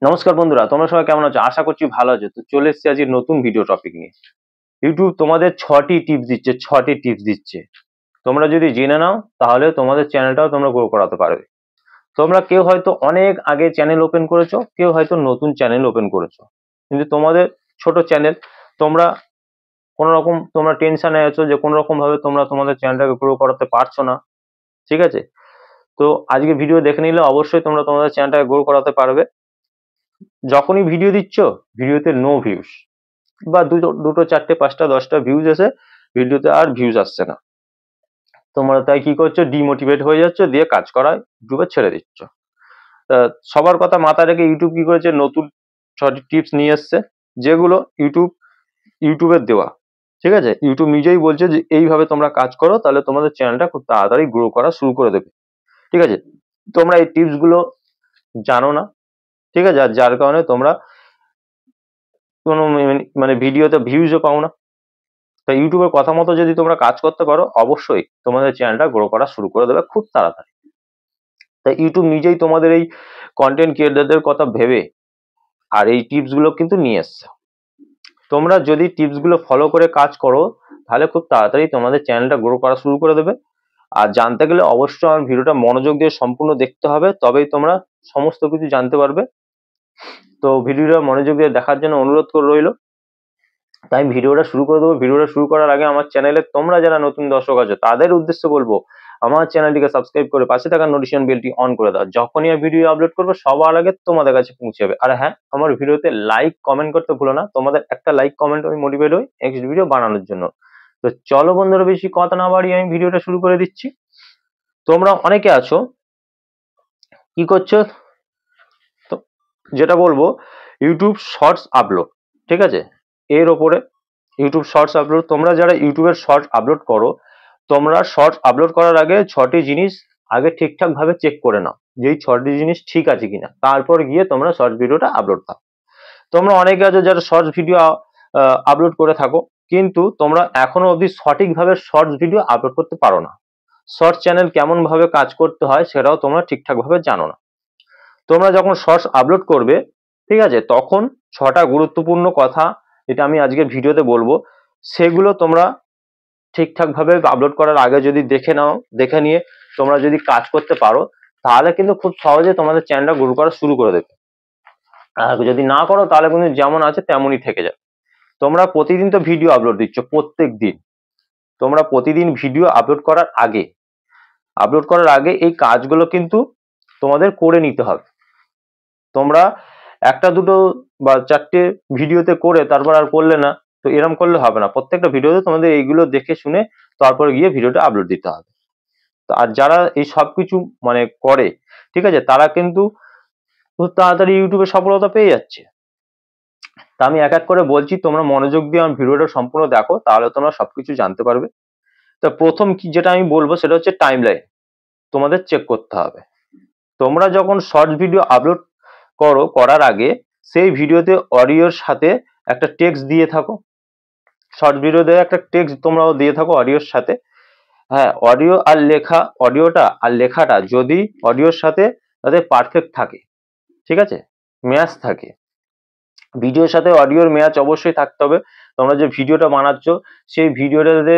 নমস্কার বন্ধুরা, তোমরা সবাই কেমন আছো? আশা করছি ভালো আছো। তো চলে এসেছি আজকে নতুন ভিডিও টপিক নিয়ে। ইউটিউব তোমাদের 6টি টিপস দিচ্ছে। তোমরা যদি জেনে নাও তাহলে তোমাদের চ্যানেলটাও তোমরা গ্রো করাতে পারবে। তোমরা কেউ হয়তো অনেক আগে চ্যানেল ওপেন করেছো, কেউ হয়তো নতুন চ্যানেল ওপেন করেছো, কিন্তু তোমাদের ছোট চ্যানেল, তোমরা কোনো রকম তোমরা টেনশনে আছো যে কোনো রকম ভাবে তোমরা তোমাদের চ্যানেলটাকে গ্রো করাতে পারছো না। ঠিক আছে, তো আজকে ভিডিও দেখে নিলে অবশ্যই তোমরা তোমাদের চ্যানেলটাকে গ্রো করাতে পারবে। যখনই ভিডিও দিচ্ছ, ভিডিওতে নো ভিউজ বা দুটো চারটে পাঁচটা 10টা ভিউজ এসে ভিডিওতে আর ভিউজ আসছে না, তোমরা তাই কি করছো? ডিমোটিভেট হয়ে যাচ্ছে, দিয়ে কাজ করা ইউটিউবে ছেড়ে দিচ্ছ। সবার কথা মাথায় রেখে ইউটিউব কি করেছে, নতুন 6টি টিপস নিয়ে এসছে, যেগুলো ইউটিউবের দেওয়া। ঠিক আছে, ইউটিউব নিজেই বলছে যে এইভাবে তোমরা কাজ করো, তাহলে তোমাদের চ্যানেলটা খুব তাড়াতাড়ি গ্রো করা শুরু করে দেবে। ঠিক আছে, তোমরা এই টিপস গুলো জানো না। ঠিক আছে, আর যার কারণে তোমরা কোনো মানে ভিডিওতে ভিউজও পাও না। তাই ইউটিউবের কথা মতো যদি তোমরা কাজ করতে পারো, অবশ্যই তোমাদের চ্যানেলটা গ্রো করা শুরু করে দেবে খুব তাড়াতাড়ি। তাই ইউটিউব নিজেই তোমাদের এই কন্টেন্ট ক্রিয়েটরদের কথা ভেবে আর এই টিপস গুলো কিন্তু নিয়ে এসছে। তোমরা যদি টিপস গুলো ফলো করে কাজ করো, তাহলে খুব তাড়াতাড়ি তোমাদের চ্যানেলটা গ্রো করা শুরু করে দেবে। আর জানতে গেলে অবশ্যই আমার ভিডিওটা মনোযোগ দিয়ে সম্পূর্ণ দেখতে হবে, তবেই তোমরা সমস্ত কিছু জানতে পারবে। তো ভিডিওটা মনোযোগ দিয়ে দেখার জন্য অনুরোধ করে রইল। তাই ভিডিওটা শুরু করে দেবো। ভিডিওটা শুরু করার আগে আমার চ্যানেলে তোমরা যারা নতুন দর্শক আছো তাদের উদ্দেশ্যে বলবো, আমার চ্যানেলটিকে সাবস্ক্রাইব করে পাশে থাকা নোটিফিকেশন বেলটি অন করে দাও। যখনই আমি ভিডিও আপলোড করবো সবার আগে তোমাদের কাছে পৌঁছে যাবে। আর হ্যাঁ, আমার ভিডিওতে লাইক কমেন্ট করতে ভুলো না, তোমাদের একটা লাইক কমেন্ট আমি মোটিভেট হই নেক্সট ভিডিও বানানোর জন্য। তো চলো বন্ধুরা, বেশি কথা না বাড়িয়ে আমি ভিডিওটা শুরু করে দিচ্ছি। তোমরা অনেকে আছো কি করছো, তো যেটা বলবো, ইউটিউব শর্টস আপলোড। ঠিক আছে, এর ওপরে ইউটিউব শর্টস আপলোড, তোমরা যারা ইউটিউবের শর্টস আপলোড করো, তোমরা শর্টস আপলোড করার আগে 6টি জিনিস আগে ঠিকঠাক ভাবে চেক করে নাও যে এই 6টি জিনিস ঠিক আছে কিনা, তারপর গিয়ে তোমরা শর্ট ভিডিওটা আপলোড দাও। তোমরা অনেকে আছো যারা শর্টস ভিডিও আপলোড করে থাকো, কিন্তু তোমরা এখনো অবধি সঠিকভাবে শর্টস ভিডিও আপলোড করতে পারো না। শর্ট চ্যানেল কেমন ভাবে কাজ করতে হয় সেটাও তোমরা ঠিকঠাক ভাবে জানো না। তোমরা যখন শর্টস আপলোড করবে, ঠিক আছে, তখন 6টা গুরুত্বপূর্ণ কথা, এটা আমি আজকে ভিডিওতে বলবো, সেগুলো তোমরা ঠিকঠাক ভাবে আপলোড করার আগে যদি দেখে নাও, দেখে নিয়ে তোমরা যদি কাজ করতে পারো, তাহলে কিন্তু খুব সহজে তোমাদের চ্যানেলটা গ্রো করা শুরু করে দেবে। আর যদি না করো তাহলে কিন্তু যেমন আছে তেমনই থেকে যাবে। তোমরা প্রতিদিন তো ভিডিও আপলোড দিচ্ছ, প্রত্যেক দিন তোমরা প্রতিদিন ভিডিও আপলোড করার আগে এই কাজগুলো কিন্তু তোমাদের করে নিতে হবে। তোমরা একটা দুটো বা চারটে ভিডিওতে করে তারপর আর করলে না, তো এরকম করলে হবে না। প্রত্যেকটা ভিডিওতে তোমাদের এইগুলো দেখে শুনে তারপরে গিয়ে ভিডিওটা আপলোড দিতে হবে। তো আর যারা এই সব কিছু মানে করে, ঠিক আছে, তারা কিন্তু খুব তাড়াতাড়ি ইউটিউবে সফলতা পেয়ে যাচ্ছে। তা আমি এক এক করে বলছি, তোমরা মনোযোগ দিয়ে আমার ভিডিওটা সম্পূর্ণ দেখো, তাহলে তোমরা সবকিছু জানতে পারবে। তো প্রথম কি যেটা আমি বলবো সেটা হচ্ছে টাইমলাইন তোমাদের চেক করতে হবে। তোমরা যখন শর্ট ভিডিও আপলোড করার আগে সেই ভিডিওতে অডিওর সাথে একটা টেক্সট দিয়ে থাকো। শর্ট ভিডিওতে একটা টেক্সট তোমরাও দিয়ে থাকো অডিওর সাথে। হ্যাঁ, অডিওটা আর লেখাটা যদি অডিওর সাথে তাদের পারফেক্ট থাকে, ঠিক আছে, ম্যাচ থাকে। ভিডিওর সাথে অডিওর ম্যাচ অবশ্যই থাকতে হবে। তোমরা যে ভিডিওটা বানাচ্ছ সেই ভিডিওটাতে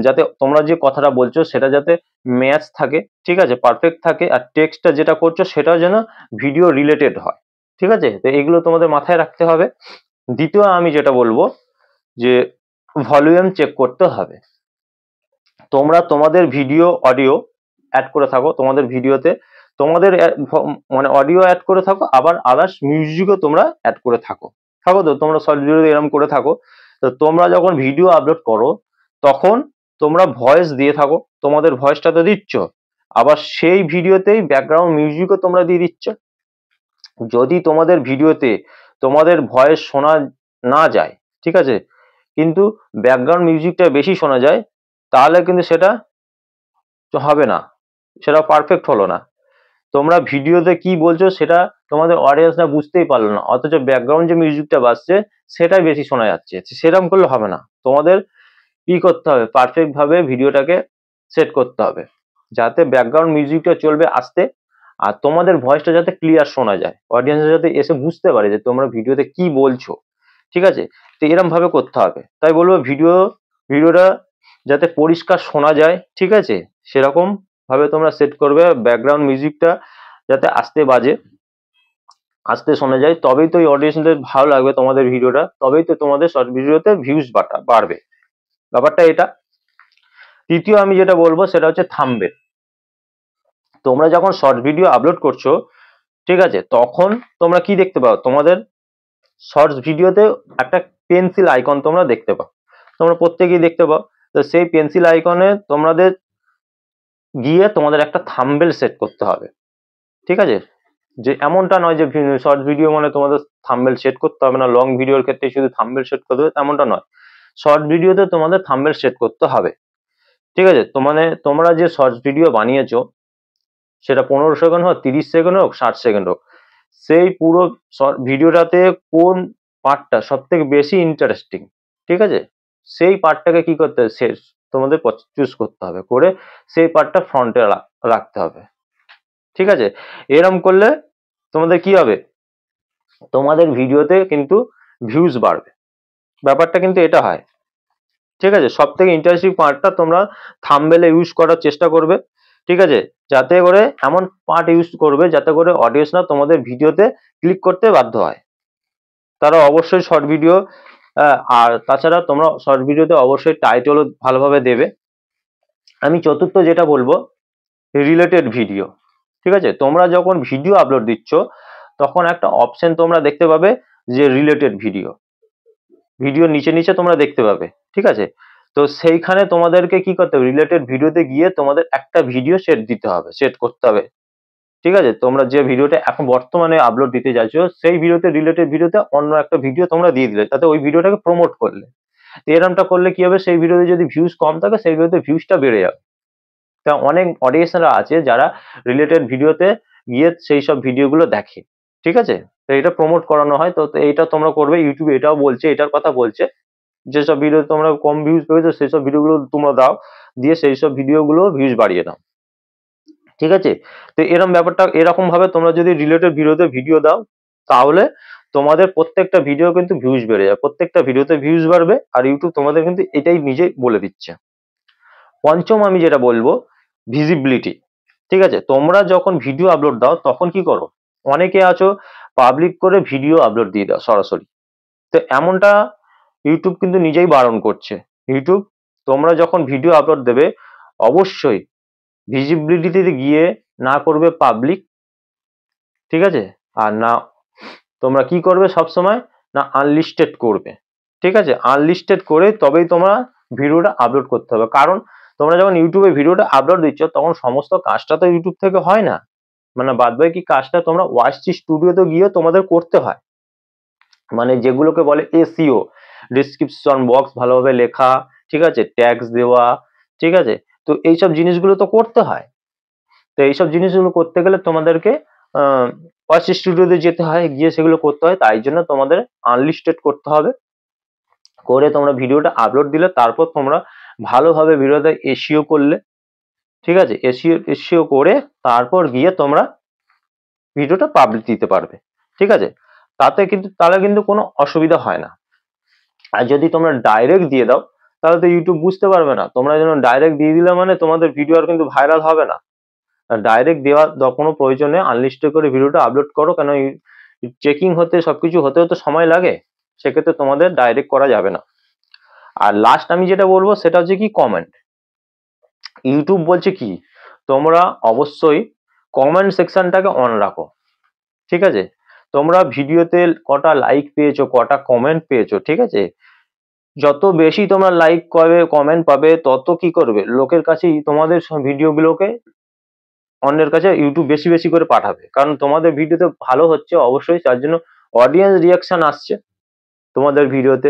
যাতে তোমরা যে কথাটা বলছো সেটা যাতে ম্যাচ থাকে, ঠিক আছে, পারফেক্ট থাকে, আর টেক্সটটা যেটা করছো সেটাও যেন ভিডিও রিলেটেড হয়। ঠিক আছে, তো এগুলো তোমাদের মাথায় রাখতে হবে। দ্বিতীয় আমি যেটা বলবো যে ভলিউম চেক করতে হবে। তোমরা তোমাদের ভিডিও অডিও অ্যাড করে থাকো, তোমাদের ভিডিওতে তোমাদের মানে অডিও অ্যাড করে থাকো, আবার আদার্স মিউজিকও তোমরা অ্যাড করে থাকো। তো তোমরা শর্ট ভিডিও এরকম করে থাকো। তো তোমরা যখন ভিডিও আপলোড করো তখন তোমরা ভয়েস দিয়ে থাকো, তোমাদের ভয়েসটা তো দিচ্ছ, আবার সেই ভিডিওতেই ব্যাকগ্রাউন্ড মিউজিকও তোমরা দিয়ে দিচ্ছ। যদি তোমাদের ভিডিওতে তোমাদের ভয়েস শোনা না যায়, ঠিক আছে, কিন্তু ব্যাকগ্রাউন্ড মিউজিকটা বেশি শোনা যায়, তাহলে কিন্তু সেটা হবে না, সেটা পারফেক্ট হলো না। তোমরা ভিডিওতে কি বলছো সেটা তোমাদের অডিয়েন্সরা বুঝতেই পারলো না, অথচ ব্যাকগ্রাউন্ড যে মিউজিকটা বাজছে সেটাই বেশি শোনা যাচ্ছে। সেরকম করলে হবে না। তোমাদের কি করতে হবে, পারফেক্ট ভাবে ভিডিওটাকে সেট করতে হবে যাতে ব্যাকগ্রাউন্ড মিউজিকটা চলবে আস্তে, আর তোমাদের ভয়েসটা যাতে ক্লিয়ার শোনা যায়, অডিয়েন্স যাতে এসে বুঝতে পারে যে তোমরা ভিডিওতে কি বলছো, ঠিক আছে? তো এরম ভাবে করতে হবে। তাই বলবো ভিডিওটা যাতে পরিষ্কার শোনা যায়, ঠিক আছে, সেরকম ভাবে তোমরা সেট করবে। ব্যাকগ্রাউন্ড মিউজিকটা যাতে আস্তে বাজে, আস্তে শোনা যায়, তবেই তো এই অডিয়েন্সদের ভালো লাগবে তোমাদের ভিডিওটা, তবেই তো তোমাদের শর্ট ভিডিওতে ভিউজ বাড়বে। ব্যাপারটা এটা। তৃতীয় আমি যেটা বলবো সেটা হচ্ছে থাম্বনেল। তোমরা যখন শর্ট ভিডিও আপলোড করছো, ঠিক আছে, তখন তোমরা কি দেখতে পাও, তোমাদের শর্টস ভিডিওতে একটা পেন্সিল আইকন তোমরা দেখতে পাও, তোমরা প্রত্যেকেই দেখতে পাও। তো সেই পেন্সিল আইকনে তোমাদের গিয়ে তোমাদের একটা থাম্বনেল সেট করতে হবে, ঠিক আছে? যে এমনটা নয় যে শর্ট ভিডিও মানে তোমাদের থাম্বনেল সেট করতে হবে না, লং ভিডিওর ক্ষেত্রে শুধু থাম্বনেল সেট করতে হবে এমনটা নয়। শর্ট ভিডিওতে তোমাদের থাম্বনেল সেট করতে হবে, ঠিক আছে? তো মানে তোমরা যে শর্ট ভিডিও বানিয়েছো, সেটা 15 সেকেন্ড হোক, 30 সেকেন্ড হোক, 60 সেকেন্ড হোক, সেই পুরো ভিডিওটাতে কোন পার্টটা সব থেকে বেশি ইন্টারেস্টিং, ঠিক আছে, সেই পার্টটাকে কি করতে হবে, তোমাদের চুজ করতে হবে, করে সেই পার্টটা ফ্রন্টে রাখতে হবে, ঠিক আছে? এরম করলে তোমাদের কি হবে, তোমাদের ভিডিওতে কিন্তু ভিউজ বাড়বে। ব্যাপারটা কিন্তু এটা হয়, ঠিক আছে? সব থেকে ইন্টারেস্টিং পার্টটা তোমরা থাম্বনেলে ইউজ করার চেষ্টা করবে, ঠিক আছে? যাতে করে এমন পার্ট ইউজ করবে যাতে করে অডিয়েন্সরা তোমাদের ভিডিওতে ক্লিক করতে বাধ্য হয়। তারা অবশ্যই শর্ট ভিডিও, আর তাছাড়া তোমরা শর্ট ভিডিওতে অবশ্যই টাইটেলও ভালোভাবে দেবে। আমি চতুর্থ যেটা বলবো, রিলেটেড ভিডিও, ঠিক আছে? তোমরা যখন ভিডিও আপলোড দিচ্ছ তখন একটা অপশন তোমরা দেখতে পাবে যে রিলেটেড ভিডিও নিচে নিচে তোমরা দেখতে পাবে, ঠিক আছে? তো সেইখানে তোমাদেরকে কি করতে হবে, রিলেটেড ভিডিওতে গিয়ে তোমাদের একটা ভিডিও সেট করতে হবে, ঠিক আছে? তোমরা যে ভিডিওটা এখন বর্তমানে আপলোড দিতে চাইছো সেই ভিডিওতে, রিলেটেড ভিডিওতে অন্য একটা ভিডিও তোমরা দিয়ে দিলে, তাতে ওই ভিডিওটাকে প্রমোট করলে। তো এরমটা করলে কি হবে, সেই ভিডিওতে যদি ভিউজ কম থাকে সেই ভিডিওতে ভিউজটা বেড়ে যাবে। তা অনেক অডিয়েন্সরা আছে যারা রিলেটেড ভিডিওতে গিয়ে সেই সব ভিডিওগুলো দেখে, ঠিক আছে? তো এটা প্রমোট করানো হয়। তো এইটা তোমরা করবে, ইউটিউব এটাও বলছে, এটার কথা বলছে, যেসব ভিডিও তোমরা কম ভিউজ পেয়েছো সেই সব ভিডিওগুলো তোমরা দাও, দিয়ে সেই সব ভিডিওগুলো ভিউজ বাড়িয়ে দাও, ঠিক আছে? তো এরকম ব্যাপারটা, এরকম ভাবে তোমরা যদি রিলেটেড ভিডিওতে ভিডিও দাও, তাহলে তোমাদের প্রত্যেকটা ভিডিও কিন্তু ভিউজ বেড়ে যাবে, প্রত্যেকটা ভিডিওতে ভিউজ বাড়বে, আর ইউটিউব তোমাদের কিন্তু এটাই নিজে বলে দিচ্ছে। পঞ্চম আমি যেটা বলবো, ভিজিবিলিটি, ঠিক আছে? তোমরা যখন ভিডিও আপলোড দাও তখন কি করো, অনেকে আছো পাবলিক করে ভিডিও আপলোড দিয়ে দাও সরাসরি। তো এমনটা ইউটিউব কিন্তু নিজেই বারণ করছে। ইউটিউব, তোমরা যখন ভিডিও আপলোড দেবে অবশ্যই ভিজিবিলিটিতে গিয়ে না করবে পাবলিক, ঠিক আছে? আর না তোমরা কি করবে সব সময়, না আনলিস্টেড করবে, ঠিক আছে? আনলিস্টেড করে তবেই তোমরা ভিডিওটা আপলোড করতে হবে। কারণ তোমরা যখন ইউটিউবে ভিডিওটা আপলোড দিচ্ছ তখন সমস্ত কাজটা তো ইউটিউব থেকে হয় না, মানে বাদবাকি কাজটা তোমরা ওয়াইটি স্টুডিওতে গিয়ে তোমাদের করতে হয়, মানে যেগুলোকে বলে এসইও, ডিসক্রিপশন বক্স ভালোভাবে লেখা, ঠিক আছে, ট্যাগস দেওয়া, ঠিক আছে? তো এইসব জিনিসগুলো তো করতে হয়। তো এইসব জিনিসগুলো করতে গেলে তোমাদেরকে ওয়াইটি স্টুডিওতে যেতে হয়, গিয়ে সেগুলো করতে হয়। তাই জন্য তোমাদের আনলিস্টেড করতে হবে, করে তোমরা ভিডিওটা আপলোড দিলে তারপর তোমরা ভালোভাবে ভিডিওটা এসইও করলে, ঠিক আছে, এসইও করে তারপর গিয়ে তোমরা ভিডিওটা পাবলিক দিতে পারবে, ঠিক আছে? তাহলে কিন্তু কোনো অসুবিধা হয় না। আর যদি তোমরা ডাইরেক্ট দিয়ে দাও তাহলে তো ইউটিউব বুঝতে পারবে না, তোমরা যেন ডাইরেক্ট দিয়ে দিলে মানে তোমাদের ভিডিও আর কিন্তু ভাইরাল হবে না। ডাইরেক্ট দেওয়ার কোনো প্রয়োজন নেই, আনলিস্টেড করে ভিডিওটা আপলোড করো, কেন চেকিং হতে সবকিছু হতেও তো সময় লাগে, সেক্ষেত্রে তোমাদের ডাইরেক্ট করা যাবে না। আর লাস্ট আমি যেটা বলবো সেটা হচ্ছে কি, কমেন্ট। ইউটিউব বলছে কি, তোমরা অবশ্যই কমেন্ট সেকশনটাকে অন রাখো, ঠিক আছে? তোমরা ভিডিওতে কটা লাইক পেয়েছো, কটা কমেন্ট পেয়েছো, ঠিক আছে, যত বেশি তোমরা লাইক করবে, কমেন্ট পাবে, তত কি করবে, লোকের কাছে তোমাদের ভিডিওগুলোকে অন্যের কাছে ইউটিউব বেশি বেশি করে পাঠাবে, কারণ তোমাদের ভিডিওতে ভালো হচ্ছে অবশ্যই, তার জন্য অডিয়েন্স রিয়াকশন আসছে তোমাদের ভিডিওতে।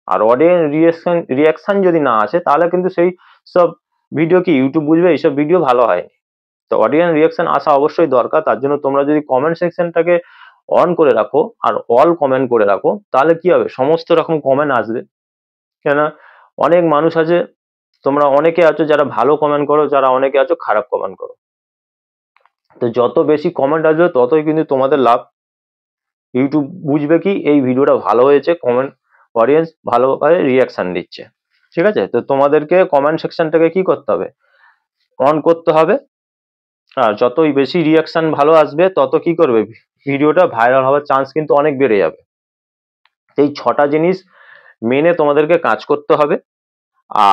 আর অডিয়েন্স রিয়াকশন যদি না আসে তাহলে কিন্তু সেই সব ভিডিও কি ইউটিউব বুঝবে এইসব ভিডিও ভালো হয়নি। তো অডিয়েন্স রিয়াকশন আসা অবশ্যই দরকার, তার জন্য তোমরা যদি কমেন্ট সেকশনটাকে অন করে রাখো আর অল কমেন্ট করে রাখো, তাহলে কি হবে, সমস্ত রকম কমেন্ট আসবে। কেন, অনেক মানুষ আছে, তোমরা অনেকে আছো যারা ভালো কমেন্ট করো, যারা অনেকে আছো খারাপ কমেন্ট করো, তো যত বেশি কমেন্ট আসবে ততই কিন্তু তোমাদের লাভ। ইউটিউব বুঝবে কি এই ভিডিওটা ভালো হয়েছে, কমেন্ট অডিয়েন্স ভালোভাবে রিয়াকশন দিচ্ছে, ঠিক আছে? তো তোমাদেরকে কমেন্ট সেকশনটাকে কি করতে হবে, অন করতে হবে। আর যতই বেশি রিয়াকশন ভালো আসবে তত কি করবে, ভিডিওটা ভাইরাল হওয়ার চান্স কিন্তু অনেক বেড়ে যাবে। এই 6টা জিনিস মেনে তোমাদেরকে কাজ করতে হবে,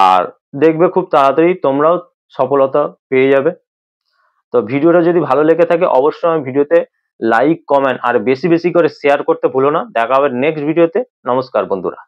আর দেখবে খুব তাড়াতাড়ি তোমরাও সফলতা পেয়ে যাবে। তো ভিডিওটা যদি ভালো লেগে থাকে অবশ্যই আমার ভিডিওতে লাইক কমেন্ট আর বেশি বেশি করে শেয়ার করতে ভুলো না। দেখা হবে নেক্সট ভিডিওতে। নমস্কার বন্ধুরা।